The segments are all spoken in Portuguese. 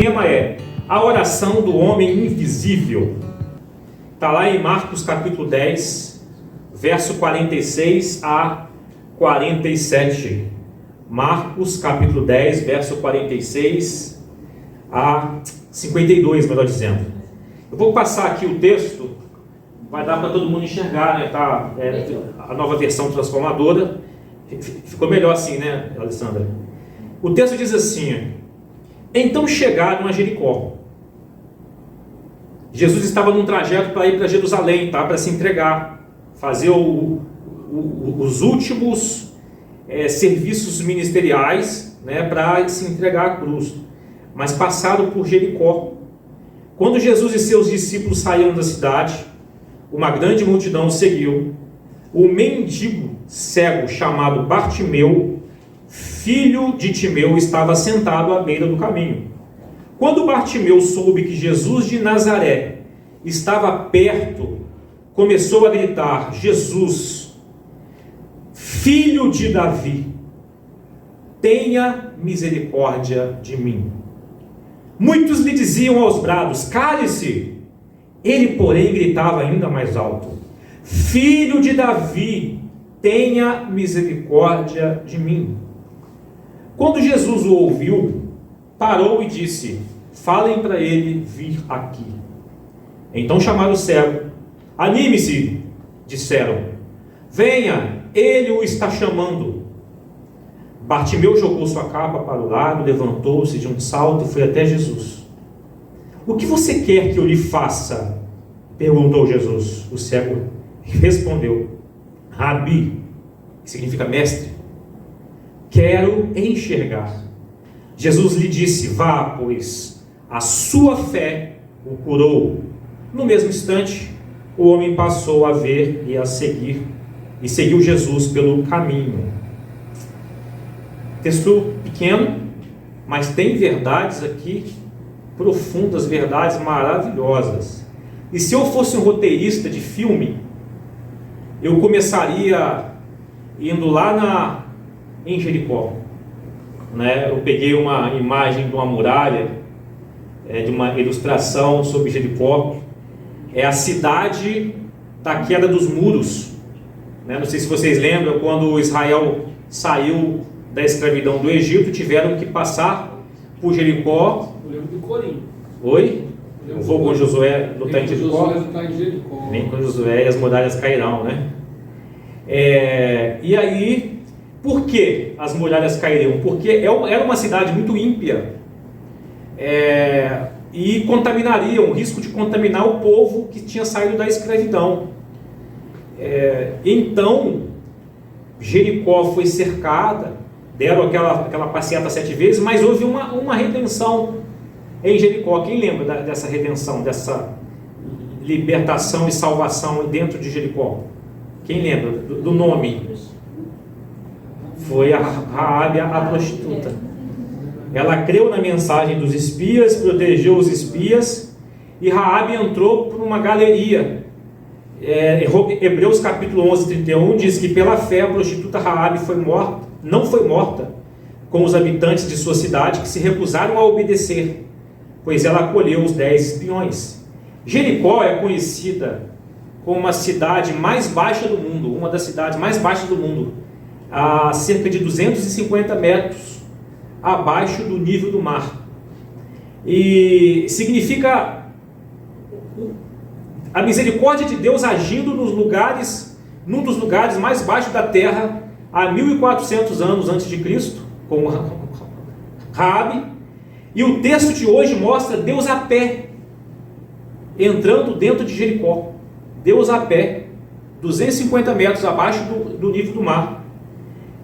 tema é a oração do homem invisível. Está lá em Marcos capítulo 10, verso 46 a 47. Marcos capítulo 10, verso 46 a 52, melhor dizendo. Eu vou passar aqui o texto, vai dar para todo mundo enxergar, né? Tá, a nova versão transformadora. Ficou melhor assim, né, Alessandra? O texto diz assim: então chegaram a Jericó. Jesus estava num trajeto para ir para Jerusalém, tá? Para se entregar, fazer os últimos serviços ministeriais, né? Para se entregar à cruz. Mas passaram por Jericó. Quando Jesus e seus discípulos saíram da cidade, uma grande multidão o seguiu. O mendigo cego chamado Bartimeu, filho de Timeu, estava sentado à beira do caminho. Quando Bartimeu soube que Jesus de Nazaré estava perto, começou a gritar: Jesus, filho de Davi, tenha misericórdia de mim. Muitos lhe diziam aos brados: cale-se. Ele, porém, gritava ainda mais alto: filho de Davi, tenha misericórdia de mim. Quando Jesus o ouviu, parou e disse: falem para ele vir aqui. Então chamaram o cego. Anime-se, disseram. Venha, ele o está chamando. Bartimeu jogou sua capa para o lado, levantou-se de um salto e foi até Jesus. O que você quer que eu lhe faça? Perguntou Jesus. O cego respondeu: Rabi, que significa mestre, quero enxergar. Jesus lhe disse: vá, pois a sua fé o curou. No mesmo instante, o homem passou a ver e a seguir, e seguiu Jesus pelo caminho. Texto pequeno, mas tem verdades aqui profundas, verdades maravilhosas. E se eu fosse um roteirista de filme, eu começaria indo lá em Jericó, né? Eu peguei uma imagem de uma muralha, de uma ilustração sobre Jericó. É a cidade da queda dos muros, né? Não sei se vocês lembram, quando Israel saiu da escravidão do Egito, tiveram que passar por Jericó. Eu lembro do Corim. Oi? Eu vou com Josué lutar em Jericó. Vem com Josué e as muralhas cairão, né? E aí, por que as muralhas cairiam? Porque era uma cidade muito ímpia, e contaminariam, o risco de contaminar o povo que tinha saído da escravidão. Então, Jericó foi cercada, deram aquela passeata 7 vezes, mas houve uma redenção em Jericó. Quem lembra dessa redenção, dessa libertação e salvação dentro de Jericó? Quem lembra do nome? Foi a Raabe, a prostituta. Ela creu na mensagem dos espias, protegeu os espias, e Raabe entrou por uma galeria. Hebreus capítulo 11, 31 diz que pela fé a prostituta Raabe não foi morta com os habitantes de sua cidade, que se recusaram a obedecer, pois ela acolheu os 10 espiões. Jericó é conhecida como uma cidade mais baixa do mundo, uma das cidades mais baixas do mundo, a cerca de 250 metros abaixo do nível do mar. E significa a misericórdia de Deus agindo num dos lugares mais baixos da terra, há 1400 anos antes de Cristo, com Raabe. E o texto de hoje mostra Deus a pé, entrando dentro de Jericó. Deus a pé, 250 metros abaixo do nível do mar,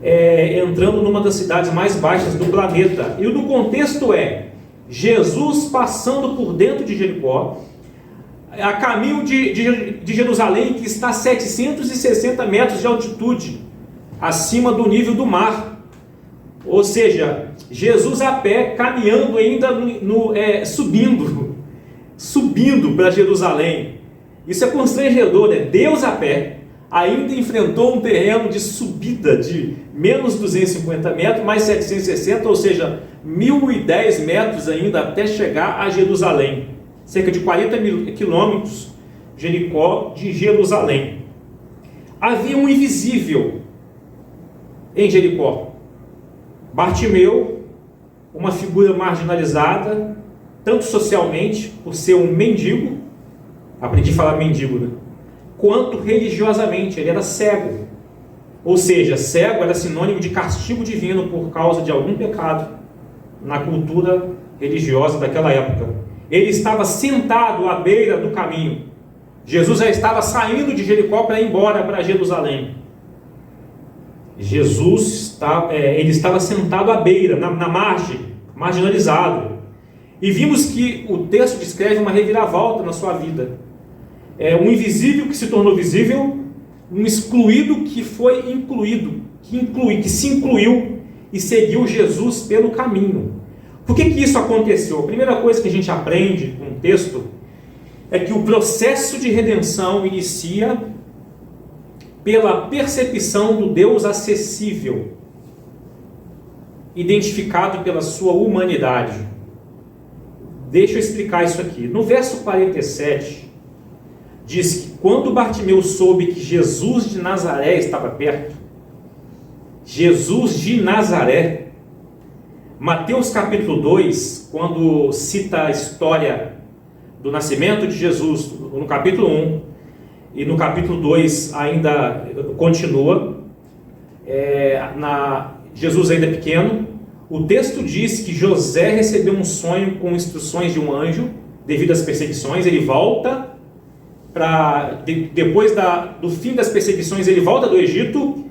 entrando numa das cidades mais baixas do planeta. E o contexto é Jesus passando por dentro de Jericó, a caminho de Jerusalém, que está a 760 metros de altitude, acima do nível do mar. Ou seja, Jesus a pé, caminhando ainda, subindo para Jerusalém. Isso é constrangedor, Deus a pé, ainda enfrentou um terreno de subida de menos 250 metros, mais 760, ou seja, 1.010 metros ainda até chegar a Jerusalém. Cerca de 40 quilômetros, Jericó de Jerusalém. Havia um invisível em Jericó. Bartimeu, uma figura marginalizada, tanto socialmente, por ser um mendigo, aprendi a falar mendigo, né? Quanto religiosamente, ele era cego. Ou seja, cego era sinônimo de castigo divino por causa de algum pecado na cultura religiosa daquela época. Ele estava sentado à beira do caminho. Jesus já estava saindo de Jericó para ir embora para Jerusalém. Ele estava sentado à beira, na margem, marginalizado. E vimos que o texto descreve uma reviravolta na sua vida. Um invisível que se tornou visível, um excluído que foi incluído, que se incluiu e seguiu Jesus pelo caminho. Por que isso aconteceu? A primeira coisa que a gente aprende com o texto é que o processo de redenção inicia pela percepção do Deus acessível, identificado pela sua humanidade. Deixa eu explicar isso aqui. No verso 47, diz que quando Bartimeu soube que Jesus de Nazaré estava perto, Jesus de Nazaré, Mateus capítulo 2, quando cita a história do nascimento de Jesus, no capítulo 1, e no capítulo 2 ainda continua, Jesus ainda pequeno, o texto diz que José recebeu um sonho com instruções de um anjo, devido às perseguições. Ele volta, depois do fim das perseguições, ele volta do Egito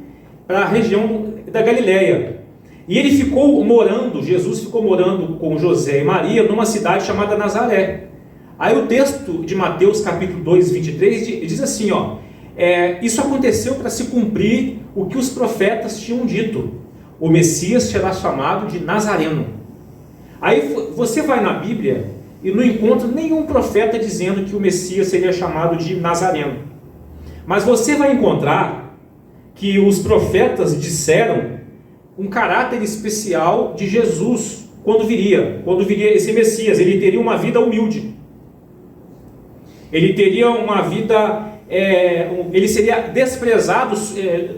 para a região da Galileia. E ele Jesus ficou morando com José e Maria numa cidade chamada Nazaré. Aí o texto de Mateus capítulo 2, 23 diz assim, isso aconteceu para se cumprir o que os profetas tinham dito: o Messias será chamado de Nazareno. Aí você vai na Bíblia e não encontra nenhum profeta dizendo que o Messias seria chamado de Nazareno. Mas você vai encontrar que os profetas disseram um caráter especial de Jesus quando viria esse Messias. Ele teria uma vida humilde. Ele teria uma vida, ele seria desprezado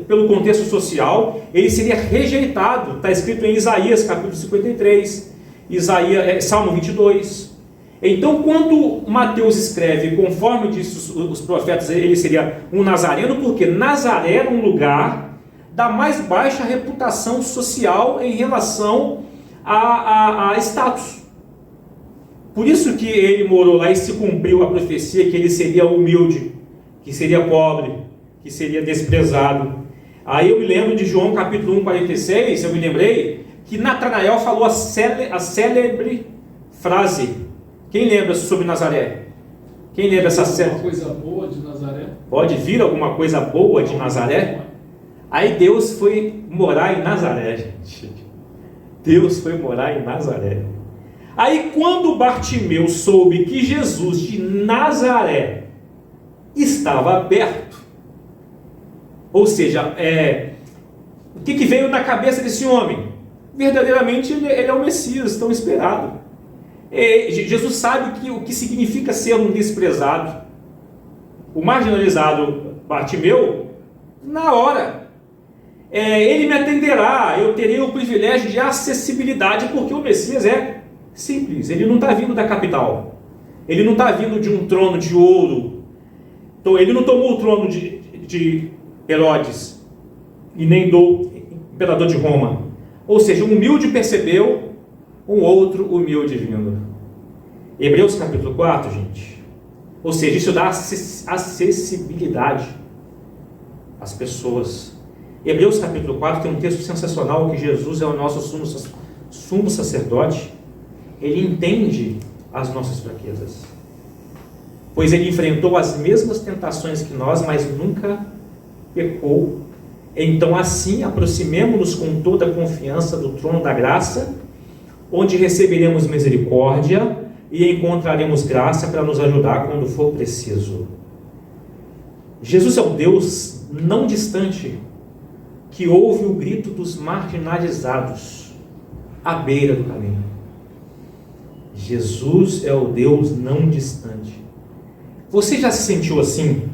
pelo contexto social, ele seria rejeitado. Está escrito em Isaías capítulo 53, Salmo 22. Então, quando Mateus escreve, conforme disse os profetas, ele seria um nazareno, porque Nazaré era um lugar da mais baixa reputação social em relação a status. Por isso que ele morou lá e se cumpriu a profecia que ele seria humilde, que seria pobre, que seria desprezado. Aí eu me lembro de João capítulo 1, 46, eu me lembrei que Natanael falou a célebre frase. Quem lembra sobre Nazaré? Quem lembra essa célebre? Alguma coisa boa de Nazaré? Pode vir alguma coisa boa de Nazaré? Aí Deus foi morar em Nazaré, gente. Deus foi morar em Nazaré. Aí quando Bartimeu soube que Jesus de Nazaré estava perto, ou seja, o que veio na cabeça desse homem? Verdadeiramente ele é o Messias tão esperado. Jesus sabe o que significa ser um desprezado. O marginalizado Bartimeu, na hora, ele me atenderá, eu terei o privilégio de acessibilidade, porque o Messias é simples, ele não está vindo da capital, ele não está vindo de um trono de ouro, então, ele não tomou o trono de Herodes, e nem do imperador de Roma. Ou seja, um humilde percebeu um outro humilde vindo. Hebreus capítulo 4, gente. Ou seja, isso dá acessibilidade às pessoas. Hebreus capítulo 4 tem um texto sensacional que Jesus é o nosso sumo sacerdote. Ele entende as nossas fraquezas, pois ele enfrentou as mesmas tentações que nós, mas nunca pecou. Então assim aproximemo-nos com toda a confiança do trono da graça, onde receberemos misericórdia e encontraremos graça para nos ajudar quando for preciso. Jesus é o Deus não distante que ouve o grito dos marginalizados à beira do caminho. Jesus é o Deus não distante. Você já se sentiu assim?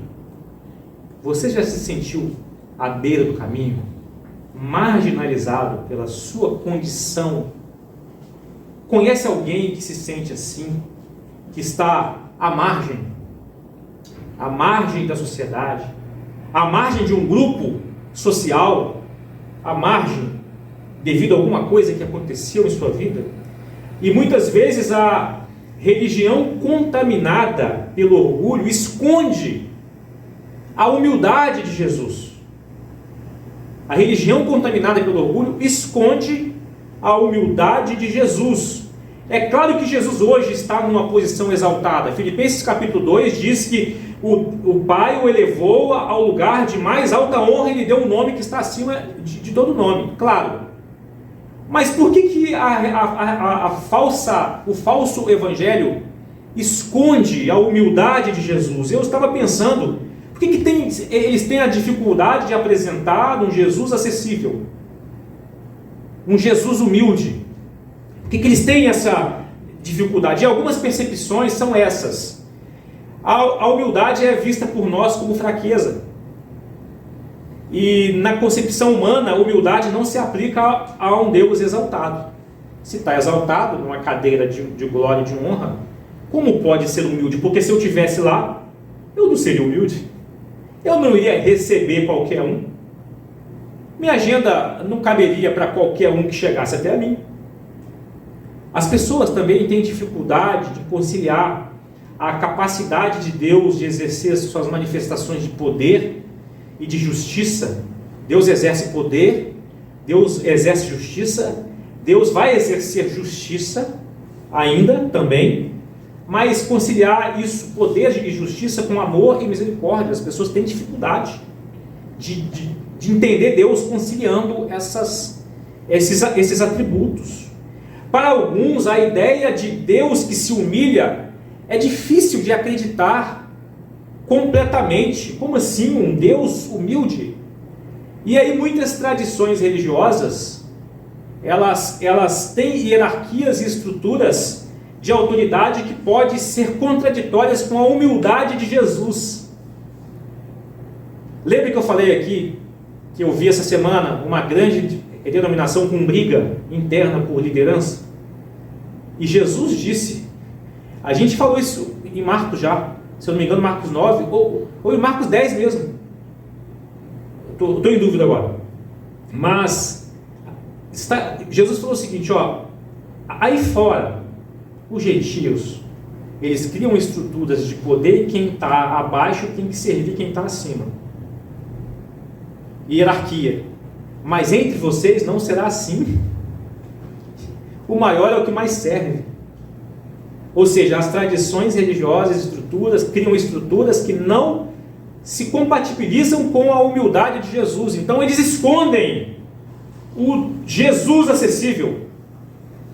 Você já se sentiu à beira do caminho, marginalizado pela sua condição? Conhece alguém que se sente assim, que está à margem da sociedade, à margem de um grupo social, à margem devido a alguma coisa que aconteceu em sua vida? E muitas vezes a religião contaminada pelo orgulho esconde a humildade de Jesus. A religião contaminada pelo orgulho esconde a humildade de Jesus. É claro que Jesus hoje está numa posição exaltada. Filipenses capítulo 2 diz que o Pai o elevou ao lugar de mais alta honra e lhe deu um nome que está acima de todo nome, claro. Mas por que o falso evangelho esconde a humildade de Jesus? Eu estava pensando, por que eles têm a dificuldade de apresentar um Jesus acessível, um Jesus humilde? Por que eles têm essa dificuldade? E algumas percepções são essas. A humildade é vista por nós como fraqueza. E na concepção humana, a humildade não se aplica a um Deus exaltado. Se está exaltado, numa cadeira de glória e de honra, como pode ser humilde? Porque se eu estivesse lá, eu não seria humilde. Eu não iria receber qualquer um. Minha agenda não caberia para qualquer um que chegasse até a mim. As pessoas também têm dificuldade de conciliar a capacidade de Deus de exercer suas manifestações de poder e de justiça. Deus exerce poder, Deus exerce justiça, Deus vai exercer justiça ainda também, mas conciliar isso, poder e justiça, com amor e misericórdia. As pessoas têm dificuldade de entender Deus conciliando esses atributos. Para alguns, a ideia de Deus que se humilha é difícil de acreditar completamente. Como assim um Deus humilde? E aí muitas tradições religiosas, elas têm hierarquias e estruturas de autoridade que podem ser contraditórias com a humildade de Jesus. Lembra que eu falei aqui, que eu vi essa semana uma grande denominação com briga interna por liderança? E Jesus disse, a gente falou isso em Marcos já, se eu não me engano, Marcos 9, ou em Marcos 10 mesmo. Estou em dúvida agora. Mas Jesus falou o seguinte, aí fora, os gentios, eles criam estruturas de poder, e quem está abaixo tem que servir quem está acima. Hierarquia. Mas entre vocês não será assim. O maior é o que mais serve. Ou seja, as tradições religiosas, criam estruturas que não se compatibilizam com a humildade de Jesus. Então eles escondem o Jesus acessível.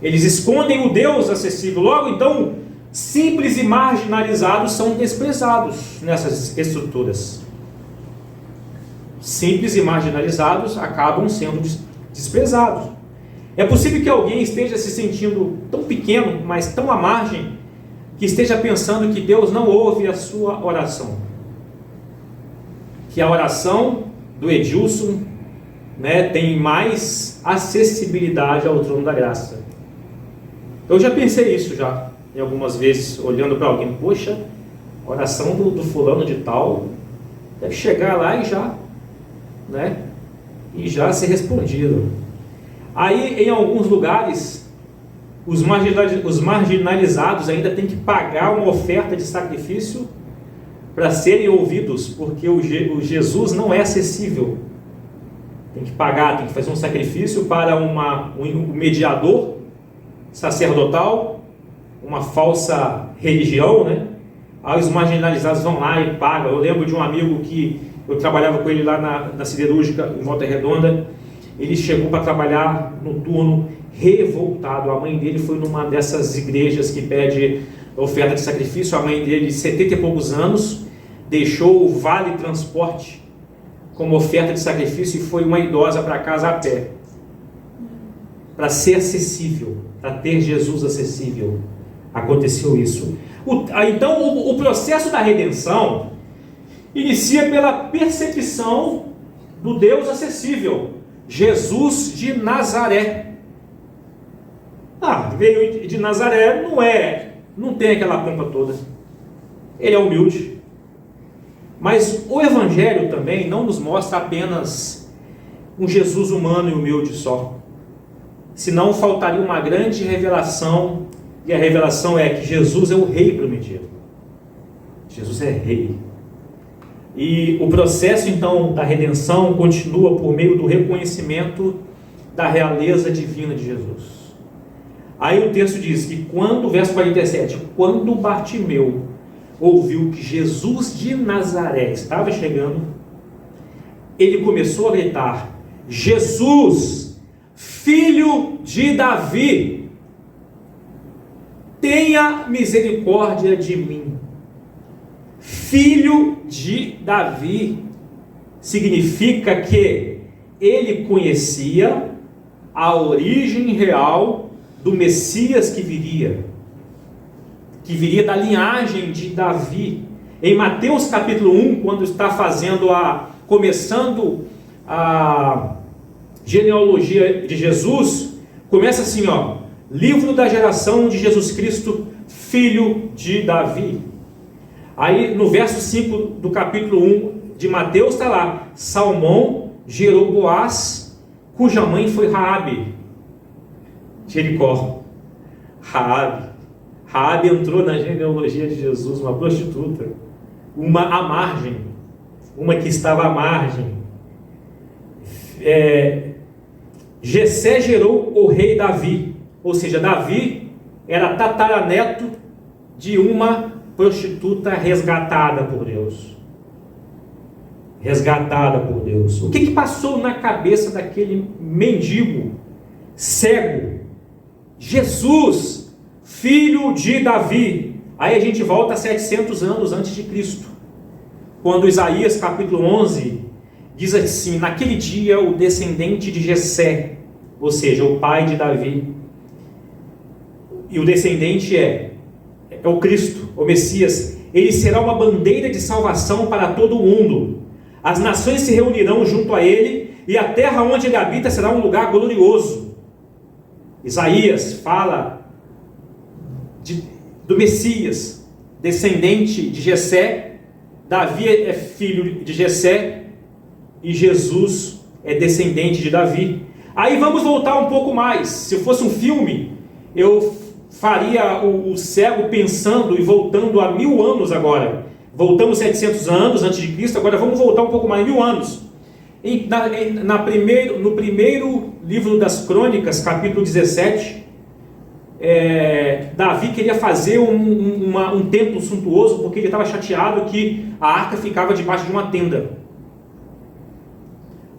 Eles escondem o Deus acessível. Logo, então, simples e marginalizados são desprezados nessas estruturas. Simples e marginalizados acabam sendo desprezados. É possível que alguém esteja se sentindo tão pequeno, mas tão à margem, que esteja pensando que Deus não ouve a sua oração. Que a oração do Edilson, tem mais acessibilidade ao trono da graça. Eu já pensei isso já, em algumas vezes, olhando para alguém. Poxa, a oração do fulano de tal deve chegar lá e já ser respondido. Aí, em alguns lugares, os marginalizados ainda têm que pagar uma oferta de sacrifício para serem ouvidos, porque o Jesus não é acessível. Tem que pagar, tem que fazer um sacrifício para um mediador sacerdotal, uma falsa religião, Aí os marginalizados vão lá e pagam. Eu lembro de um amigo que eu trabalhava com ele lá na siderúrgica, em Volta Redonda. Ele chegou para trabalhar no turno revoltado. A mãe dele foi numa dessas igrejas que pede oferta de sacrifício. A mãe dele, 70 e poucos anos, deixou o vale transporte como oferta de sacrifício e foi uma idosa para casa a pé, para ser acessível, para ter Jesus acessível. Aconteceu isso. Então o processo da redenção inicia pela percepção do Deus acessível, Jesus de Nazaré. Veio de Nazaré, não tem aquela pompa toda, ele é humilde. Mas o Evangelho também não nos mostra apenas um Jesus humano e humilde só, senão faltaria uma grande revelação, e a revelação é que Jesus é o rei prometido. Jesus é rei. E o processo então da redenção continua por meio do reconhecimento da realeza divina de Jesus. Aí o texto diz que quando, verso 47, quando Bartimeu ouviu que Jesus de Nazaré estava chegando, ele começou a gritar: Jesus, filho de Davi, tenha misericórdia de mim. Filho de Davi significa que ele conhecia a origem real do Messias que viria da linhagem de Davi. Em Mateus capítulo 1, quando está começando a genealogia de Jesus, começa assim, livro da geração de Jesus Cristo, filho de Davi. Aí no verso 5 do capítulo 1 de Mateus está lá: Salmão gerou Boaz, cuja mãe foi Raabe. Jericó. Raabe entrou na genealogia de Jesus, uma prostituta, à margem, uma que estava à margem. Jessé gerou o rei Davi, ou seja, Davi era tataraneto de uma prostituta resgatada por Deus. Resgatada por Deus. O que passou na cabeça daquele mendigo cego? Jesus, filho de Davi. Aí a gente volta a 700 anos antes de Cristo, quando Isaías capítulo 11 diz assim: naquele dia o descendente de Jessé, ou seja, o pai de Davi, e o descendente é o Cristo, o Messias, ele será uma bandeira de salvação para todo o mundo. As nações se reunirão junto a ele, e a terra onde ele habita será um lugar glorioso. Isaías fala do Messias, descendente de Jessé. Davi é filho de Jessé e Jesus é descendente de Davi. Aí vamos voltar um pouco mais. Se fosse um filme, eu faria o cego pensando e voltando a 1000 anos agora. Voltamos 700 anos antes de Cristo, agora vamos voltar um pouco mais, 1000 anos. No primeiro livro das Crônicas, capítulo 17, Davi queria fazer um templo suntuoso, porque ele estava chateado que a arca ficava debaixo de uma tenda.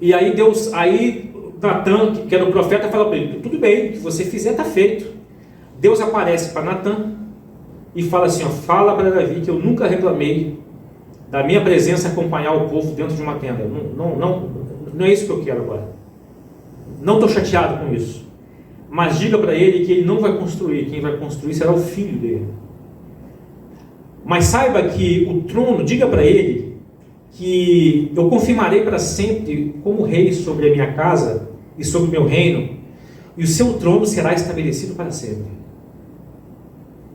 E aí Natã, que era o profeta, fala para ele: tudo bem, o que você fizer está feito. Deus aparece para Natã e fala assim: fala para Davi que eu nunca reclamei da minha presença acompanhar o povo dentro de uma tenda. Não é isso que eu quero agora. Não estou chateado com isso. Mas diga para ele que ele não vai construir. Quem vai construir será o filho dele. Mas saiba que o trono, diga para ele que eu confirmarei para sempre como rei sobre a minha casa e sobre o meu reino, e o seu trono será estabelecido para sempre.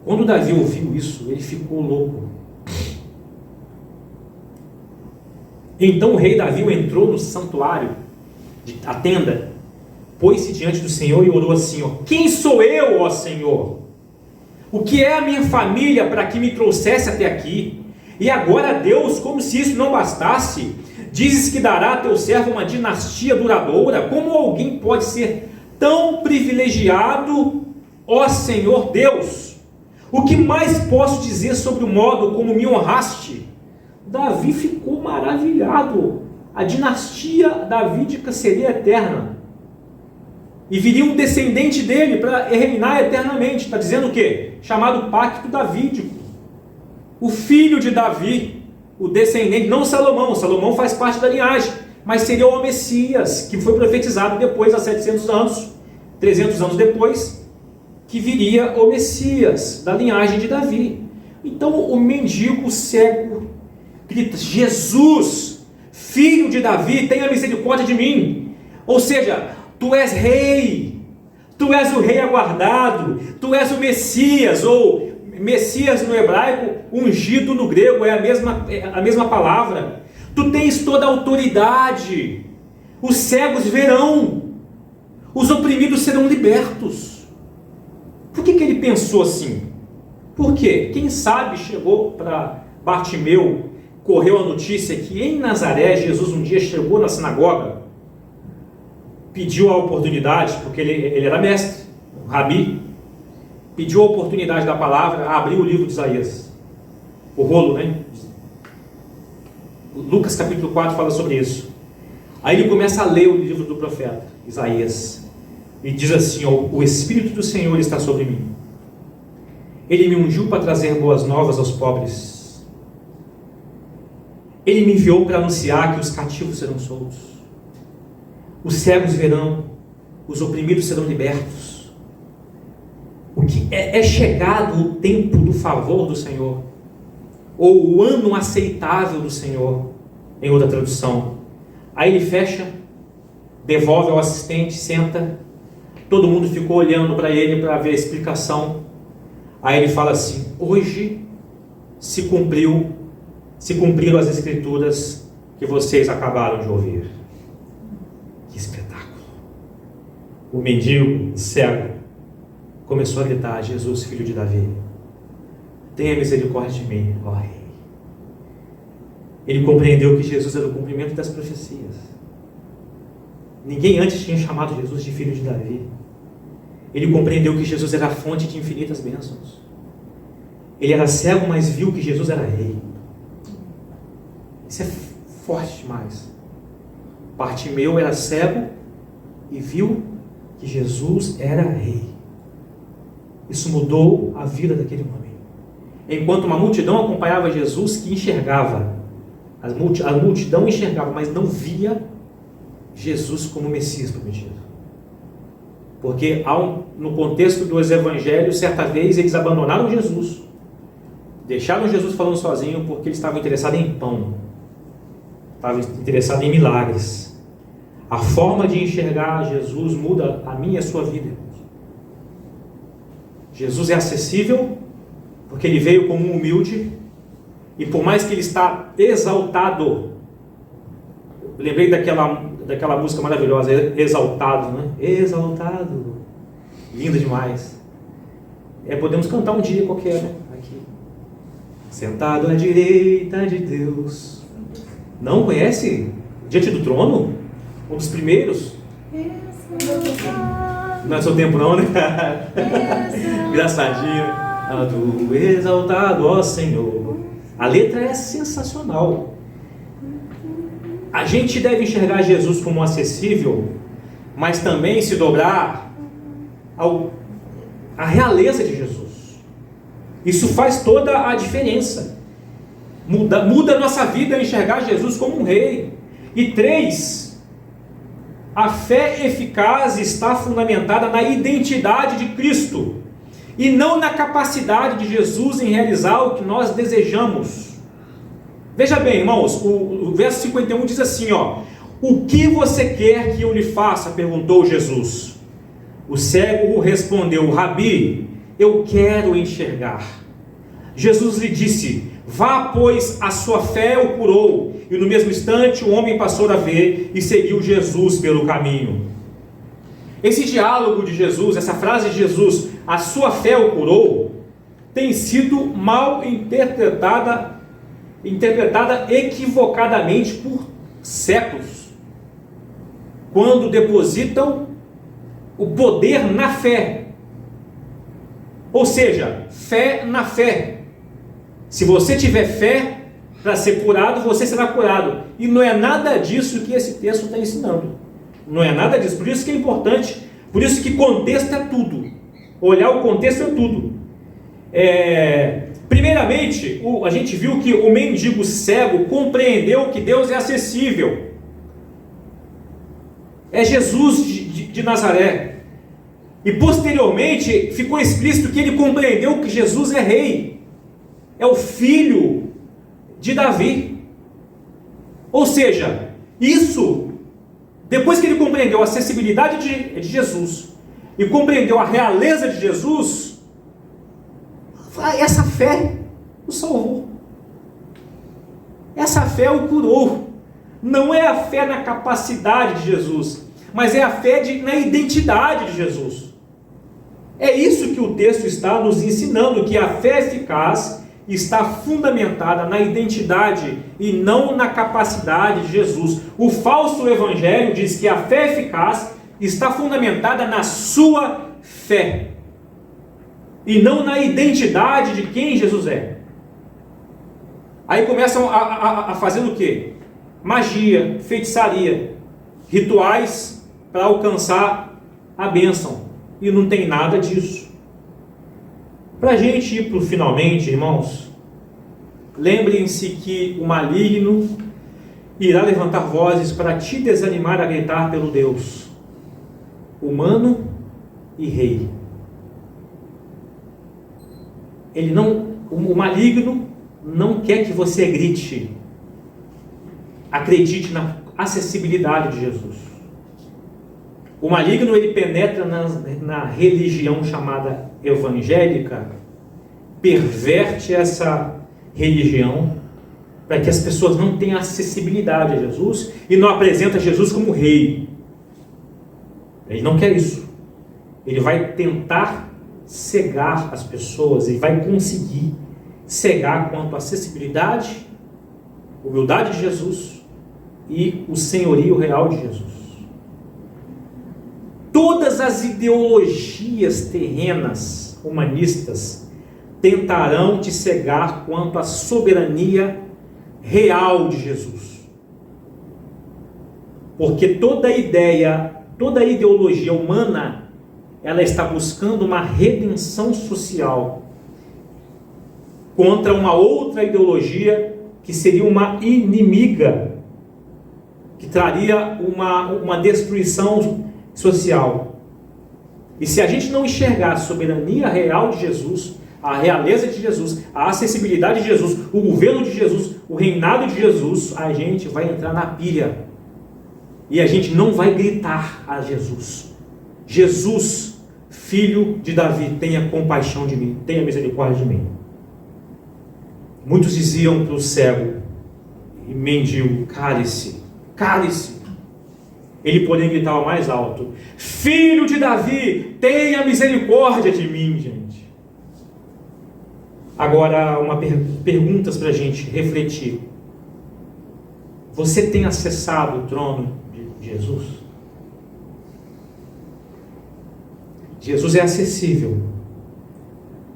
Quando Davi ouviu isso, ele ficou louco. Então o rei Davi entrou no santuário, a tenda, pôs-se diante do Senhor e orou assim: quem sou eu, ó Senhor? O que é a minha família para que me trouxesse até aqui? E agora, Deus, como se isso não bastasse, dizes que dará a teu servo uma dinastia duradoura. Como alguém pode ser tão privilegiado, ó Senhor Deus? O que mais posso dizer sobre o modo como me honraste? Davi ficou maravilhado. A dinastia davídica seria eterna. E viria um descendente dele para reinar eternamente. Está dizendo o quê? Chamado pacto davídico. O filho de Davi, o descendente, não Salomão. Salomão faz parte da linhagem. mas seria o Messias, que foi profetizado depois, há 700 anos, 300 anos depois, que viria o Messias, da linhagem de Davi. Então o mendigo cego grita: Jesus, filho de Davi, tenha misericórdia de mim. Ou seja, tu és rei, tu és o rei aguardado, tu és o Messias, ou Messias no hebraico, ungido no grego, é a mesma palavra. Tu tens toda a autoridade, os cegos verão, os oprimidos serão libertos. Por que ele pensou assim? Porque, quem sabe, chegou para Bartimeu, correu a notícia que em Nazaré, Jesus um dia chegou na sinagoga, pediu a oportunidade, porque ele era mestre, um rabi, pediu a oportunidade da palavra, abriu o livro de Isaías, o rolo, né? Lucas capítulo 4 fala sobre isso. Aí ele começa a ler o livro do profeta Isaías, e diz assim: o Espírito do Senhor está sobre mim, Ele me ungiu para trazer boas novas aos pobres, Ele me enviou para anunciar que os cativos serão soltos, os cegos verão, os oprimidos serão libertos. O que é chegado o tempo do favor do Senhor, ou o ano aceitável do Senhor, em outra tradução. Aí ele fecha, devolve ao assistente, senta, todo mundo ficou olhando para ele para ver a explicação. Aí ele fala assim: hoje se cumpriram as escrituras que vocês acabaram de ouvir. Que espetáculo! O mendigo cego começou a gritar: Jesus, filho de Davi, tenha misericórdia de mim, ó Rei. Ele compreendeu que Jesus era o cumprimento das profecias. Ninguém antes tinha chamado Jesus de filho de Davi. Ele compreendeu que Jesus era a fonte de infinitas bênçãos. Ele era cego, mas viu que Jesus era rei. Isso é forte demais. Bartimeu era cego e viu que Jesus era rei. Isso mudou a vida daquele homem. Enquanto uma multidão acompanhava Jesus, que enxergava, a multidão enxergava, mas não via Jesus como Messias prometido. Porque no contexto dos evangelhos, certa vez eles abandonaram Jesus, deixaram Jesus falando sozinho, porque eles estavam interessados em pão, estavam interessados em milagres. A forma de enxergar Jesus muda a minha e a sua vida. Jesus é acessível, porque ele veio como um humilde, e por mais que ele está exaltado, lembrei daquela música maravilhosa, Exaltado, né? Exaltado, linda demais. Podemos cantar um dia qualquer, né? Aqui. Sentado à direita de Deus. Não conhece? Diante do trono? Um dos primeiros? Não é seu tempo não, né? Engraçadinho. Do exaltado, ó Senhor. A letra é sensacional. A gente deve enxergar Jesus como acessível, mas também se dobrar à realeza de Jesus. Isso faz toda a diferença. Muda a nossa vida enxergar Jesus como um rei. E 3, a fé eficaz está fundamentada na identidade de Cristo e não na capacidade de Jesus em realizar o que nós desejamos. Veja bem, irmãos, o verso 51 diz assim, o que você quer que eu lhe faça? Perguntou Jesus. O cego respondeu: Rabi, eu quero enxergar. Jesus lhe disse: vá, pois a sua fé o curou. E no mesmo instante o homem passou a ver e seguiu Jesus pelo caminho. Esse diálogo de Jesus, essa frase de Jesus, a sua fé o curou, tem sido mal interpretada equivocadamente por séculos, quando depositam o poder na fé. Ou seja, fé na fé. Se você tiver fé para ser curado, você será curado. E não é nada disso que esse texto está ensinando. Não é nada disso. Por isso que é importante, por isso que contexto é tudo. Olhar o contexto é tudo. Primeiramente, a gente viu que o mendigo cego compreendeu que Deus é acessível. é Jesus de Nazaré. E posteriormente ficou explícito que ele compreendeu que Jesus é rei, é o filho de Davi. Ou seja, isso, depois que ele compreendeu a acessibilidade de Jesus e compreendeu a realeza de Jesus, essa fé o salvou. Essa fé o curou. Não é a fé na capacidade de Jesus, mas é a fé na identidade de Jesus. É isso que o texto está nos ensinando, que a fé eficaz está fundamentada na identidade e não na capacidade de Jesus. O falso evangelho diz que a fé eficaz está fundamentada na sua fé e não na identidade de quem Jesus é. Aí começam a fazer o quê? Magia, feitiçaria, rituais para alcançar a bênção. E não tem nada disso. Para a gente ir para o finalmente, irmãos, lembrem-se que o maligno irá levantar vozes para te desanimar a gritar pelo Deus humano e rei. O maligno não quer que você grite. Acredite na acessibilidade de Jesus. O maligno, ele penetra na religião chamada evangélica, perverte essa religião para que as pessoas não tenham acessibilidade a Jesus e não apresenta Jesus como rei. Ele não quer isso. Ele vai tentar cegar as pessoas e vai conseguir cegar quanto à acessibilidade, humildade de Jesus e o senhorio real de Jesus. Todas as ideologias terrenas, humanistas, tentarão te cegar quanto à soberania real de Jesus. Porque toda ideologia humana, ela está buscando uma redenção social contra uma outra ideologia que seria uma inimiga, que traria uma destruição social. E se a gente não enxergar a soberania real de Jesus, a realeza de Jesus, a acessibilidade de Jesus, o governo de Jesus, o reinado de Jesus, a gente vai entrar na pilha. E a gente não vai gritar a Jesus: Jesus, filho de Davi, tenha compaixão de mim, tenha misericórdia de mim. Muitos diziam para o cego e mendigo: cálice, cálice. Ele, porém, gritava mais alto: filho de Davi, tenha misericórdia de mim, gente. Agora, perguntas para a gente refletir. Você tem acessado o trono de Jesus? Jesus é acessível.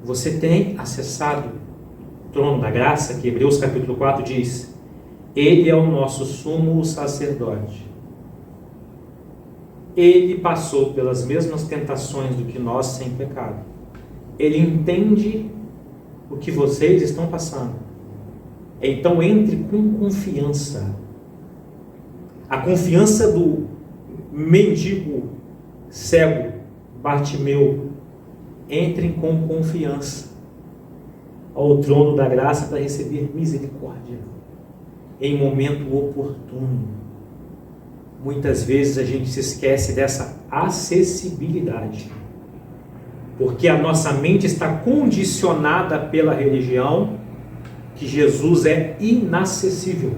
Você tem acessado o trono da graça, que Hebreus capítulo 4 diz: Ele é o nosso sumo sacerdote. Ele passou pelas mesmas tentações do que nós, sem pecado. Ele entende o que vocês estão passando. Então entre com confiança. A confiança do mendigo cego Bartimeu. Entrem com confiança ao trono da graça para receber misericórdia em momento oportuno. Muitas vezes a gente se esquece dessa acessibilidade, porque a nossa mente está condicionada pela religião, que Jesus é inacessível.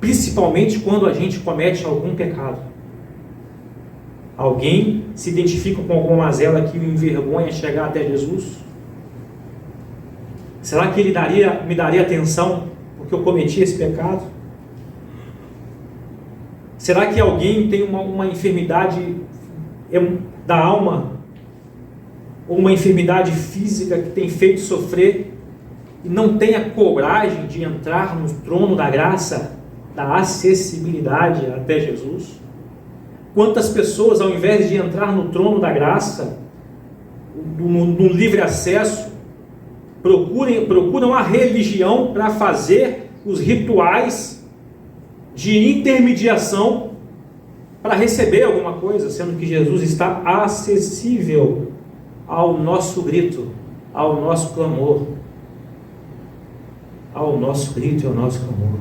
Principalmente quando a gente comete algum pecado. Alguém se identifica com alguma mazela que o envergonha chegar até Jesus? Será que ele me daria atenção porque eu cometi esse pecado? Será que alguém tem uma enfermidade da alma, ou uma enfermidade física que tem feito sofrer, e não tem a coragem de entrar no trono da graça, da acessibilidade até Jesus? Quantas pessoas, ao invés de entrar no trono da graça, no livre acesso, procuram a religião para fazer os rituais de intermediação para receber alguma coisa, sendo que Jesus está acessível ao nosso grito, ao nosso clamor, ao nosso grito e ao nosso clamor.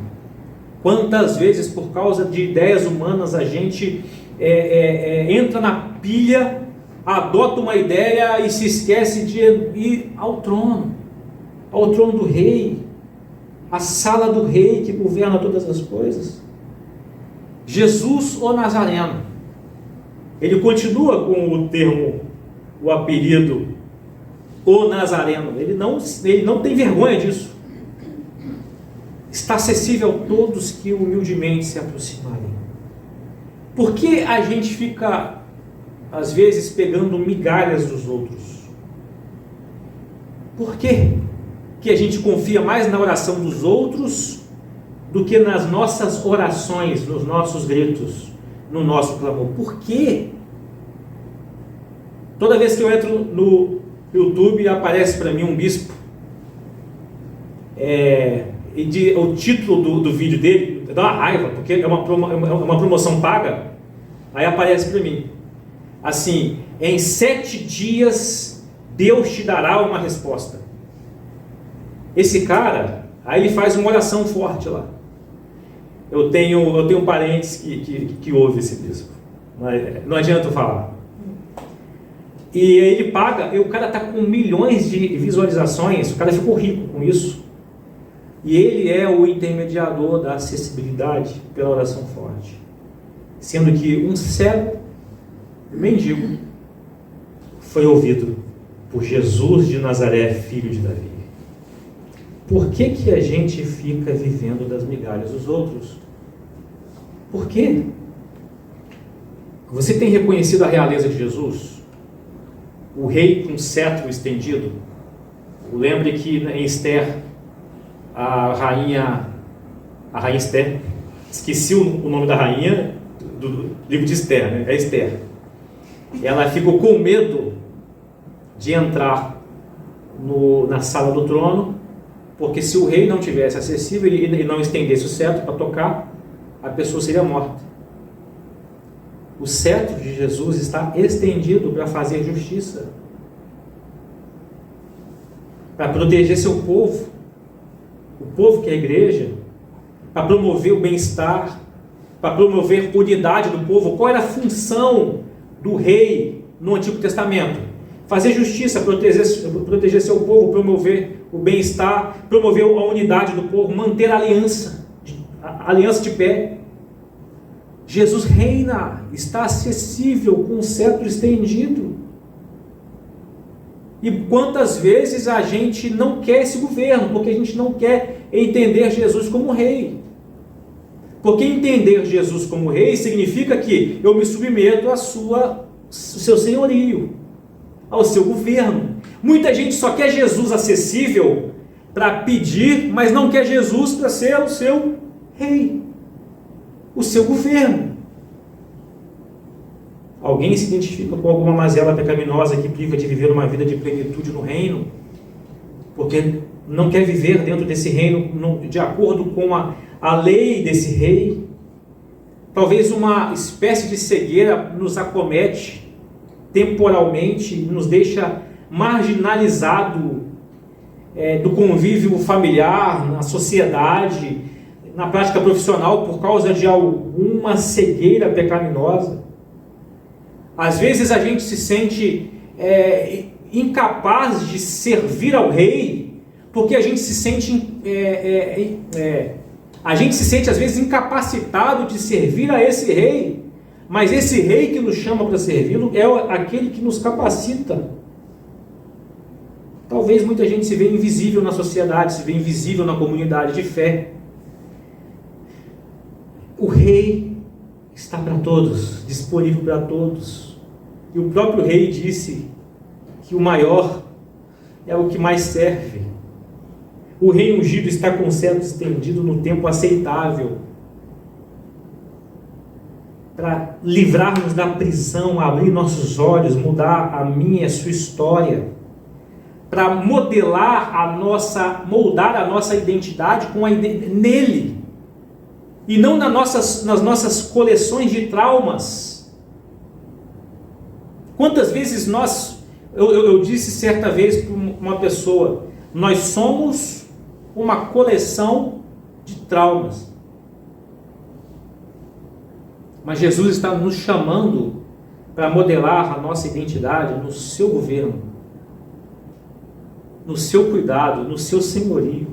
Quantas vezes, por causa de ideias humanas, a gente entra na pilha, adota uma ideia e se esquece de ir ao trono do rei, a sala do rei que governa todas as coisas. Jesus, o Nazareno, ele continua com o termo, o apelido, o Nazareno. Ele não tem vergonha disso. Está acessível a todos que humildemente se aproximarem. Por que a gente fica, às vezes, pegando migalhas dos outros? Por que a gente confia mais na oração dos outros do que nas nossas orações, nos nossos gritos, no nosso clamor? Por quê? Toda vez que eu entro no YouTube, aparece para mim um bispo, o título do vídeo dele dá uma raiva, porque é uma promoção paga. Aí aparece para mim assim: em 7 dias Deus te dará uma resposta. Esse cara, aí ele faz uma oração forte lá. Eu tenho parentes que ouvem esse bispo, não adianta eu falar. E ele paga, e o cara está com milhões de visualizações, o cara ficou rico com isso. E ele é o intermediador da acessibilidade pela oração forte. Sendo que um cego, um mendigo, foi ouvido por Jesus de Nazaré, filho de Davi. Por que a gente fica vivendo das migalhas dos outros? Por quê? Você tem reconhecido a realeza de Jesus? O rei com cetro estendido? Lembre que em Esther, a rainha Esther, esqueci o nome da rainha do livro de Esther, né? É Esther. Ela ficou com medo de entrar na sala do trono, porque se o rei não tivesse acessível e não estendesse o cetro para tocar, a pessoa seria morta. O cetro de Jesus está estendido para fazer justiça, para proteger seu povo, o povo que é a igreja, para promover o bem-estar, para promover a unidade do povo. Qual era a função do rei no Antigo Testamento? Fazer justiça, proteger seu povo, promover o bem-estar, promover a unidade do povo, manter a aliança de pé. Jesus reina, está acessível com o cetro estendido. E quantas vezes a gente não quer esse governo, porque a gente não quer entender Jesus como rei. Porque entender Jesus como rei significa que eu me submeto ao seu senhorio, ao seu governo. Muita gente só quer Jesus acessível para pedir, mas não quer Jesus para ser o seu rei, o seu governo. Alguém se identifica com alguma mazela pecaminosa que priva de viver uma vida de plenitude no reino, porque não quer viver dentro desse reino de acordo com a lei desse rei? Talvez uma espécie de cegueira nos acomete temporalmente, nos deixa marginalizado do convívio familiar, na sociedade, na prática profissional, por causa de alguma cegueira pecaminosa. Às vezes a gente se sente incapaz de servir ao rei, porque a gente se sente às vezes incapacitado de servir a esse rei, mas esse rei que nos chama para servi-lo é aquele que nos capacita. Talvez muita gente se vê invisível na sociedade, se vê invisível na comunidade de fé. O rei está para todos, disponível para todos. E o próprio rei disse que o maior é o que mais serve. O rei ungido está com o cetro estendido no tempo aceitável, para livrar-nos da prisão, abrir nossos olhos, mudar a minha e a sua história, para moldar a nossa identidade nele. e não nas nossas coleções de traumas. Quantas vezes eu disse certa vez para uma pessoa, nós somos uma coleção de traumas. Mas Jesus está nos chamando para modelar a nossa identidade no seu governo, no seu cuidado, no seu senhorio.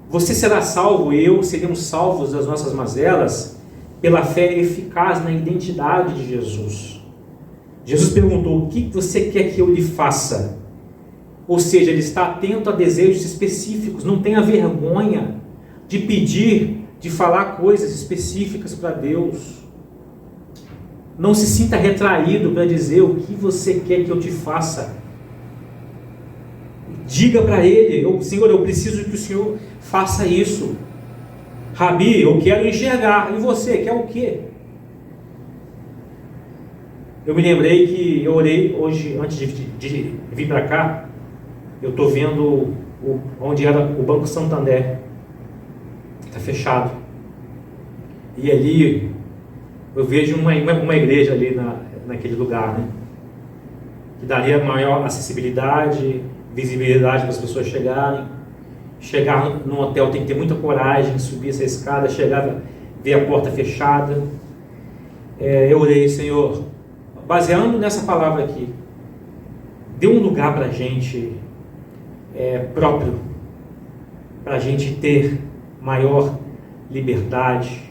Você será salvo, eu seremos salvos das nossas mazelas pela fé eficaz na identidade de Jesus. Jesus perguntou: o que você quer que eu lhe faça? Ou seja, ele está atento a desejos específicos. Não tenha vergonha de pedir, de falar coisas específicas para Deus. Não se sinta retraído para dizer o que você quer que eu te faça. Diga para ele: Senhor, eu preciso que o Senhor faça isso. Rabi, eu quero enxergar. E você, quer o quê? Eu me lembrei que eu orei hoje, antes de vir para cá. Eu estou vendo onde era o Banco Santander. Está fechado. E ali eu vejo uma igreja ali naquele lugar, né? Que daria maior acessibilidade, visibilidade para as pessoas chegarem. Chegar num hotel tem que ter muita coragem, subir essa escada, chegar, ver a porta fechada. Eu orei: Senhor, baseando nessa palavra aqui, dê um lugar para a gente próprio, para a gente ter maior liberdade,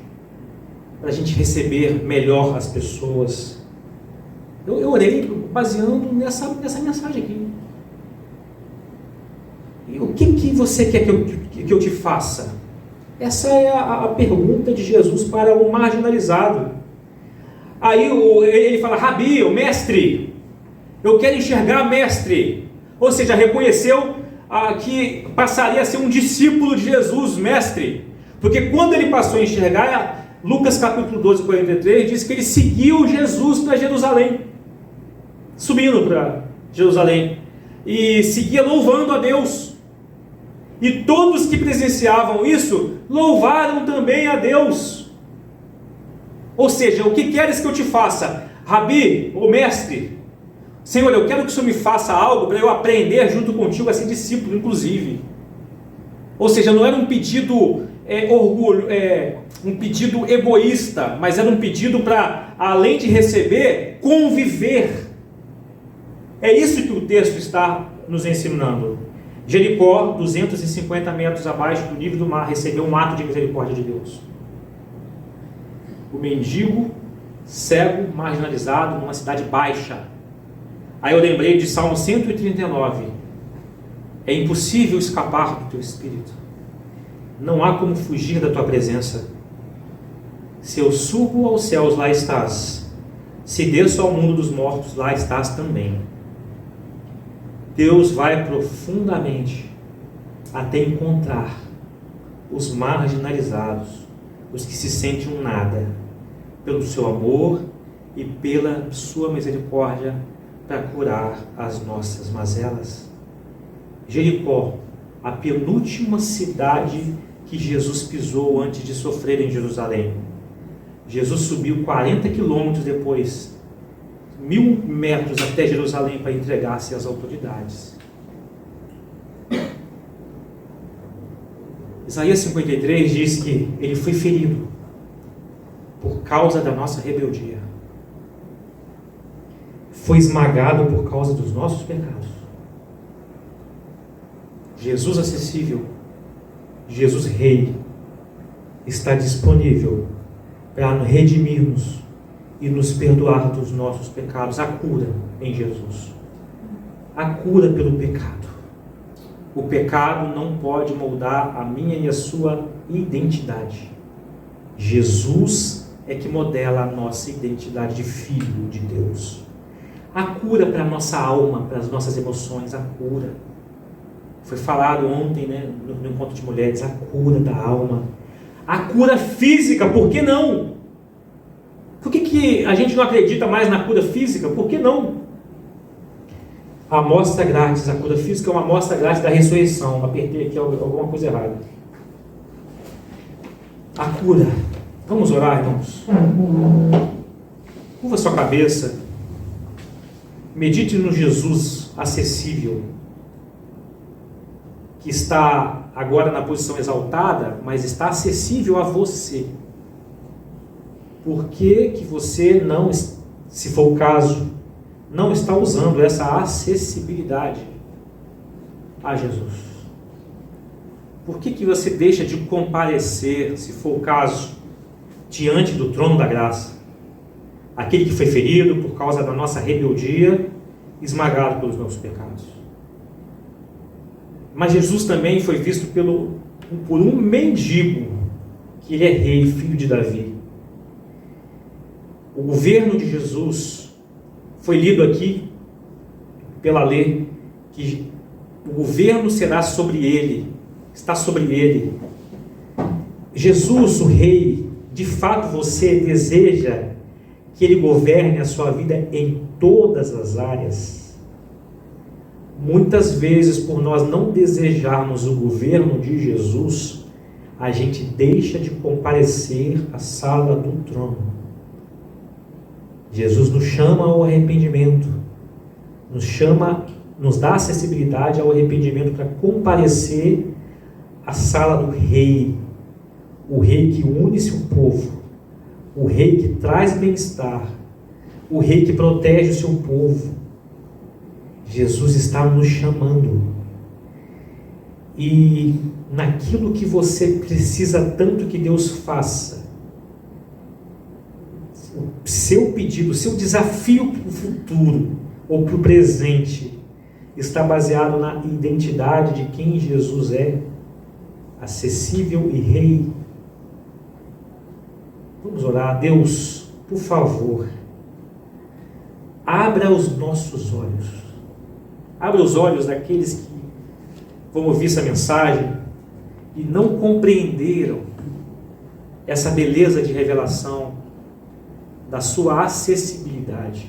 para a gente receber melhor as pessoas. Eu orei baseando nessa mensagem aqui. E o que você quer que eu te faça? Essa é a pergunta de Jesus para o marginalizado. Aí ele fala: Rabi, o mestre, eu quero enxergar, mestre. Ou seja, reconheceu que passaria a ser um discípulo de Jesus, mestre. Porque quando ele passou a enxergar, Lucas capítulo 12, 43, diz que ele seguiu Jesus para Jerusalém. Subindo para Jerusalém. E seguia louvando a Deus. E todos que presenciavam isso, louvaram também a Deus. Ou seja, o que queres que eu te faça? Rabi, ou mestre, Senhor, eu quero que o Senhor me faça algo para eu aprender junto contigo a ser discípulo, inclusive. Ou seja, não era um pedido um pedido egoísta, mas era um pedido para, além de receber, conviver. É isso que o texto está nos ensinando. Jericó, 250 metros abaixo do nível do mar, recebeu um ato de misericórdia de Deus. O mendigo, cego, marginalizado, numa cidade baixa. Aí eu lembrei de Salmo 139. É impossível escapar do teu espírito. Não há como fugir da tua presença. Se eu subo aos céus, lá estás. Se desço ao mundo dos mortos, lá estás também. Deus vai profundamente até encontrar os marginalizados, os que se sentem um nada, pelo seu amor e pela sua misericórdia, para curar as nossas mazelas. Jericó, a penúltima cidade que Jesus pisou antes de sofrer em Jerusalém. Jesus subiu 40 quilômetros depois, 1000 metros até Jerusalém, para entregar-se às autoridades. Isaías 53 diz que ele foi ferido por causa da nossa rebeldia. Foi esmagado por causa dos nossos pecados. Jesus acessível, Jesus Rei, está disponível para redimir-nos e nos perdoar dos nossos pecados. A cura em Jesus. A cura pelo pecado. O pecado não pode moldar a minha e a sua identidade. Jesus é que modela a nossa identidade de filho de Deus. A cura para a nossa alma, para as nossas emoções, a cura. Foi falado ontem, no encontro de mulheres, a cura da alma. A cura física, por que não? Por que a gente não acredita mais na cura física? Por que não? A amostra grátis, a cura física é uma amostra grátis da ressurreição. Apertei aqui alguma coisa errada. a cura. Vamos orar, irmãos? Curva sua cabeça. Medite no Jesus acessível, que está agora na posição exaltada, mas está acessível a você. Por que que você não, se for o caso, não está usando essa acessibilidade a Jesus? Por que que você deixa de comparecer, se for o caso, diante do trono da graça? Aquele que foi ferido por causa da nossa rebeldia, esmagado pelos nossos pecados. Mas Jesus também foi visto por um mendigo, que ele é rei, filho de Davi. O governo de Jesus foi lido aqui pela lei, que o governo será sobre ele, está sobre ele. Jesus, o rei, de fato você deseja que ele governe a sua vida em todas as áreas? Muitas vezes, por nós não desejarmos o governo de Jesus, a gente deixa de comparecer à sala do trono. Jesus nos chama ao arrependimento, nos dá acessibilidade ao arrependimento para comparecer à sala do rei, o rei que une seu povo, o rei que traz bem-estar, o rei que protege o seu povo. Jesus está nos chamando. E naquilo que você precisa tanto que Deus faça, o seu pedido, o seu desafio para o futuro ou para o presente está baseado na identidade de quem Jesus é, acessível e rei. Vamos orar. Deus, por favor, abra os nossos olhos. Abra os olhos daqueles que vão ouvir essa mensagem e não compreenderam essa beleza de revelação da sua acessibilidade.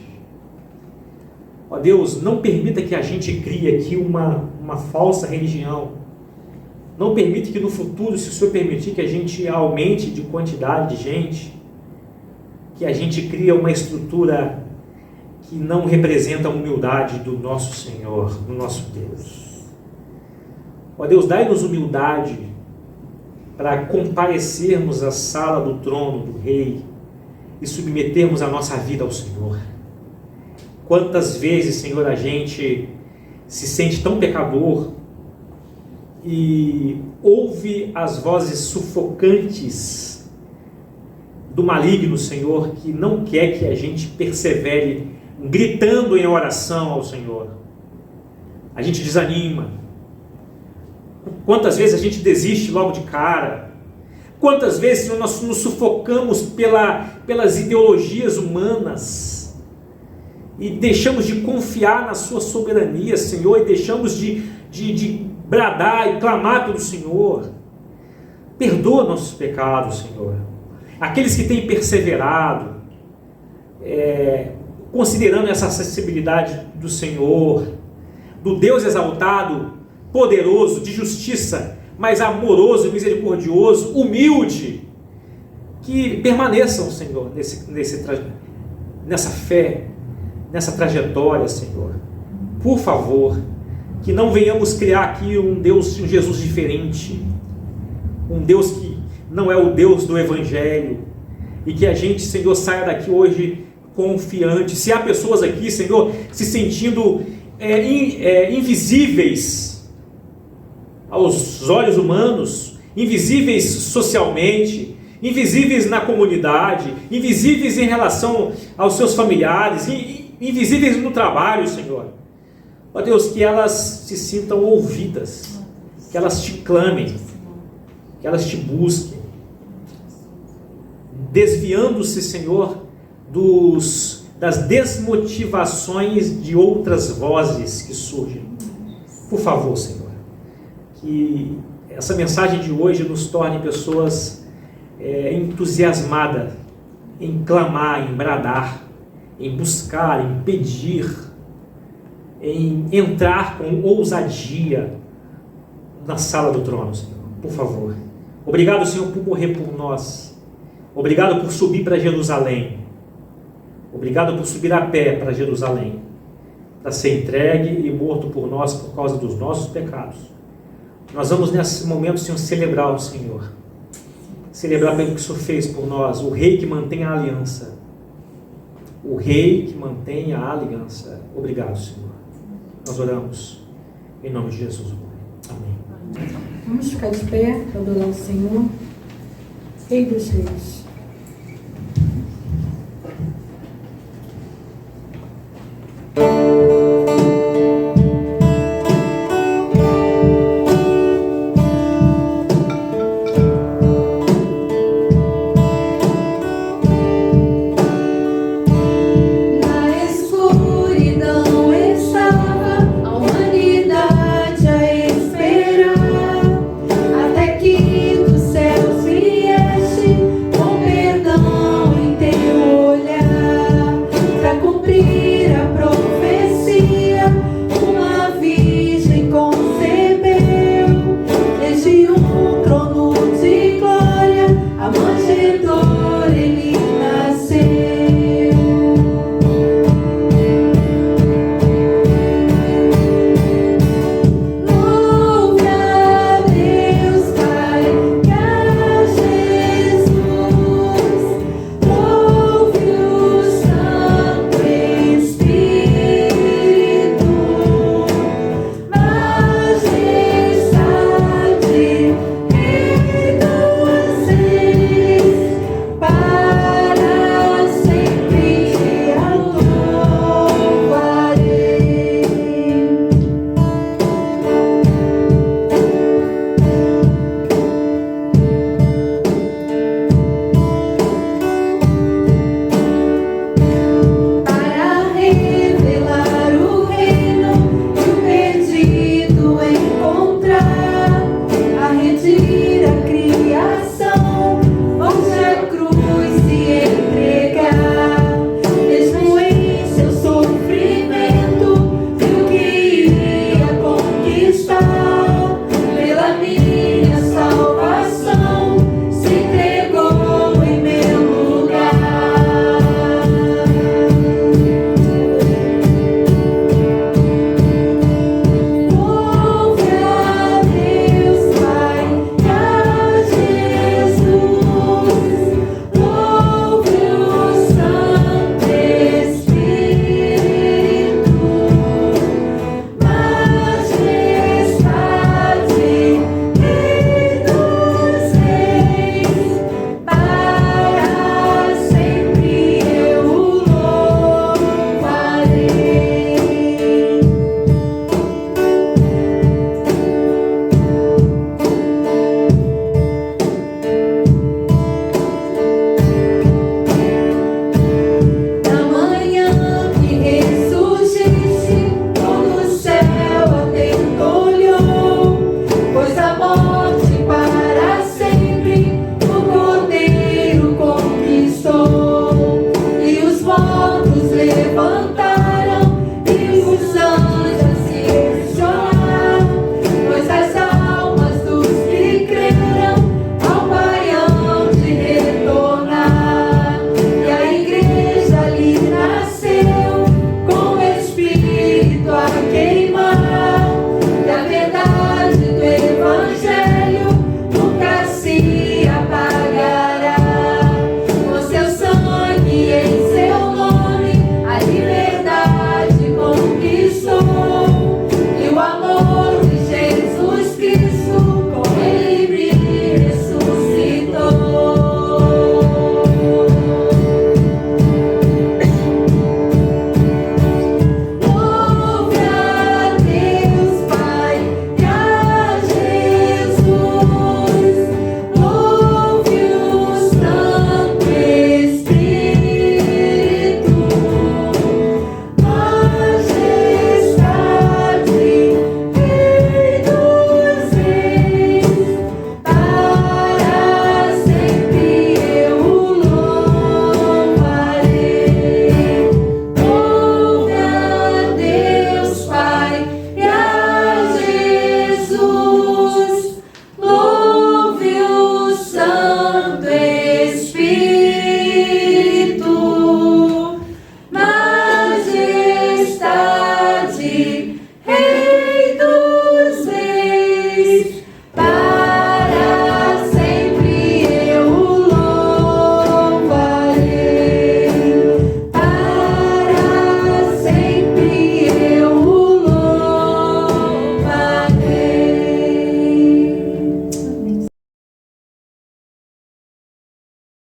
Ó Deus, não permita que a gente crie aqui uma falsa religião. Não permita que no futuro, se o Senhor permitir que a gente aumente de quantidade de gente, que a gente crie uma estrutura que não representa a humildade do nosso Senhor, do nosso Deus. Ó Deus, dai-nos humildade para comparecermos à sala do trono do Rei e submetermos a nossa vida ao Senhor. Quantas vezes, Senhor, a gente se sente tão pecador e ouve as vozes sufocantes do maligno, Senhor, que não quer que a gente persevere gritando em oração ao Senhor. A gente desanima. Quantas vezes a gente desiste logo de cara? Quantas vezes, Senhor, nós nos sufocamos pelas ideologias humanas e deixamos de confiar na sua soberania, Senhor, e deixamos de bradar e clamar pelo Senhor. Perdoa nossos pecados, Senhor. Aqueles que têm perseverado, considerando essa acessibilidade do Senhor, do Deus exaltado, poderoso, de justiça, mas amoroso, misericordioso, humilde, que permaneçam, Senhor, nessa fé, nessa trajetória, Senhor. Por favor, que não venhamos criar aqui um Jesus diferente, um Deus que não é o Deus do Evangelho, e que a gente, Senhor, saia daqui hoje confiante. Se há pessoas aqui, Senhor, se sentindo invisíveis aos olhos humanos, invisíveis socialmente, invisíveis na comunidade, invisíveis em relação aos seus familiares, invisíveis no trabalho, Senhor. Ó Deus, que elas se sintam ouvidas, que elas te clamem, que elas te busquem, desviando-se, Senhor, das desmotivações de outras vozes que surgem. Por favor, Senhor, que essa mensagem de hoje nos torne pessoas entusiasmadas em clamar, em bradar, em buscar, em pedir, em entrar com ousadia na sala do trono, Senhor. Por favor, Obrigado, Senhor, por morrer por nós. Obrigado por subir para Jerusalém. Obrigado por subir a pé para Jerusalém, para ser entregue e morto por nós por causa dos nossos pecados. Nós vamos nesse momento, Senhor, celebrar o Senhor. Celebrar pelo que o Senhor fez por nós, o Rei que mantém a aliança. O Rei que mantém a aliança. Obrigado, Senhor. Nós oramos em nome de Jesus. Amém. Vamos ficar de pé para adorar o Senhor. Rei dos Reis.